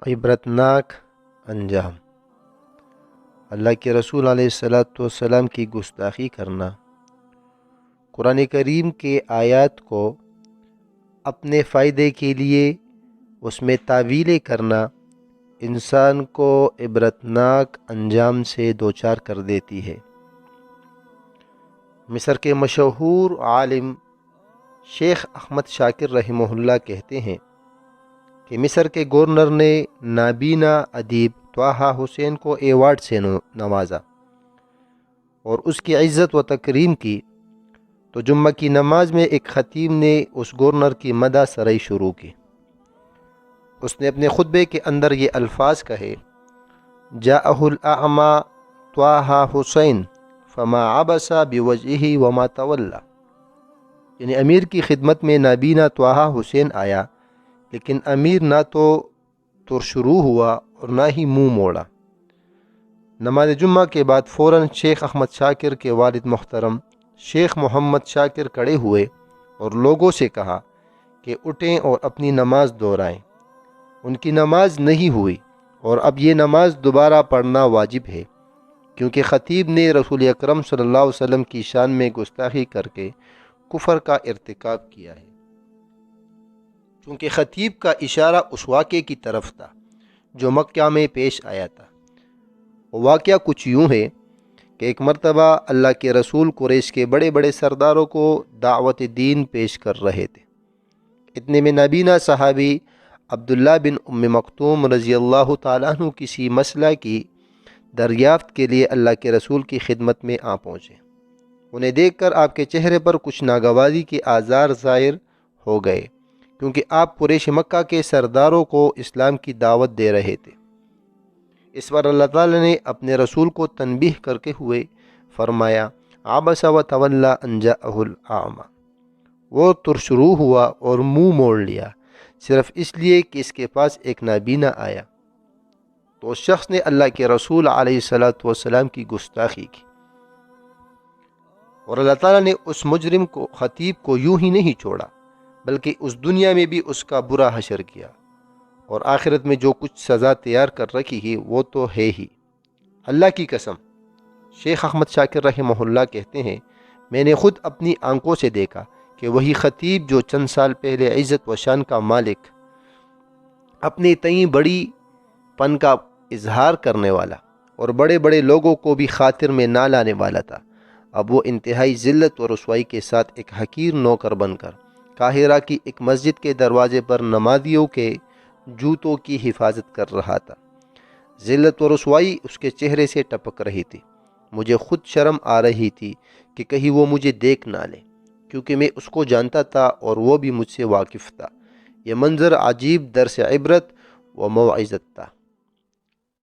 عبرتناک انجام۔ اللہ کے رسول علیہ الصلاۃ والسلام کی گستاخی کرنا، قرآن کریم کے آیات کو اپنے فائدے کے لیے اس میں تعویلیں کرنا انسان کو عبرتناک انجام سے دوچار کر دیتی ہے۔ مصر کے مشہور عالم شیخ احمد شاکر رحمہ اللہ کہتے ہیں کہ مصر کے گورنر نے نابینا ادیب طٰہٰ حسین کو ایوارڈ سے نوازا اور اس کی عزت و تکریم کی، تو جمعہ کی نماز میں ایک خطیب نے اس گورنر کی مدح سرائی شروع کی۔ اس نے اپنے خطبے کے اندر یہ الفاظ کہے: جاءہ الاعمى طٰہٰ حسین فما عبس بوجہہ وما تولی، یعنی امیر کی خدمت میں نابینا طٰہٰ حسین آیا، لیکن امیر نہ تو ترشرو ہوا اور نہ ہی منہ موڑا۔ نماز جمعہ کے بعد فوراً شیخ احمد شاکر کے والد محترم شیخ محمد شاکر کھڑے ہوئے اور لوگوں سے کہا کہ اٹھیں اور اپنی نماز دہرائیں۔ ان کی نماز نہیں ہوئی اور اب یہ نماز دوبارہ پڑھنا واجب ہے، کیونکہ خطیب نے رسول اکرم صلی اللہ علیہ وسلم کی شان میں گستاخی کر کے کفر کا ارتکاب کیا ہے۔ چونکہ خطیب کا اشارہ اس واقعے کی طرف تھا جو مکہ میں پیش آیا تھا۔ واقعہ کچھ یوں ہے کہ ایک مرتبہ اللہ کے رسول قریش کے بڑے بڑے سرداروں کو دعوت دین پیش کر رہے تھے۔ اتنے میں نابینا صحابی عبداللہ بن ام مکتوم رضی اللہ تعالیٰ عنہ کسی مسئلہ کی دریافت کے لیے اللہ کے رسول کی خدمت میں آ پہنچے۔ انہیں دیکھ کر آپ کے چہرے پر کچھ ناگواری کے آثار ظاہر ہو گئے، کیونکہ آپ قریش مکہ کے سرداروں کو اسلام کی دعوت دے رہے تھے۔ اس پر اللہ تعالیٰ نے اپنے رسول کو تنبیہ کرتے ہوئے فرمایا: عبس و تولی ان جاءہ الاعمی، وہ ترشرو ہوا اور منہ موڑ لیا صرف اس لیے کہ اس کے پاس ایک نابینا آیا۔ تو اس شخص نے اللہ کے رسول علیہ الصلاۃ والسلام کی گستاخی کی، اور اللہ تعالیٰ نے اس مجرم کو، خطیب کو، یوں ہی نہیں چھوڑا بلکہ اس دنیا میں بھی اس کا برا حشر کیا، اور آخرت میں جو کچھ سزا تیار کر رکھی ہے وہ تو ہے ہی۔ اللہ کی قسم، شیخ احمد شاکر رحمہ اللہ کہتے ہیں، میں نے خود اپنی آنکھوں سے دیکھا کہ وہی خطیب جو چند سال پہلے عزت و شان کا مالک، اپنے تئیں بڑی پن کا اظہار کرنے والا اور بڑے بڑے لوگوں کو بھی خاطر میں نہ لانے والا تھا، اب وہ انتہائی ذلت و رسوائی کے ساتھ ایک حقیر نوکر بن کر قاہرہ کی ایک مسجد کے دروازے پر نمازیوں کے جوتوں کی حفاظت کر رہا تھا۔ ذلت و رسوائی اس کے چہرے سے ٹپک رہی تھی۔ مجھے خود شرم آ رہی تھی کہ کہیں وہ مجھے دیکھ نہ لے، کیونکہ میں اس کو جانتا تھا اور وہ بھی مجھ سے واقف تھا۔ یہ منظر عجیب درس عبرت و موعظت تھا۔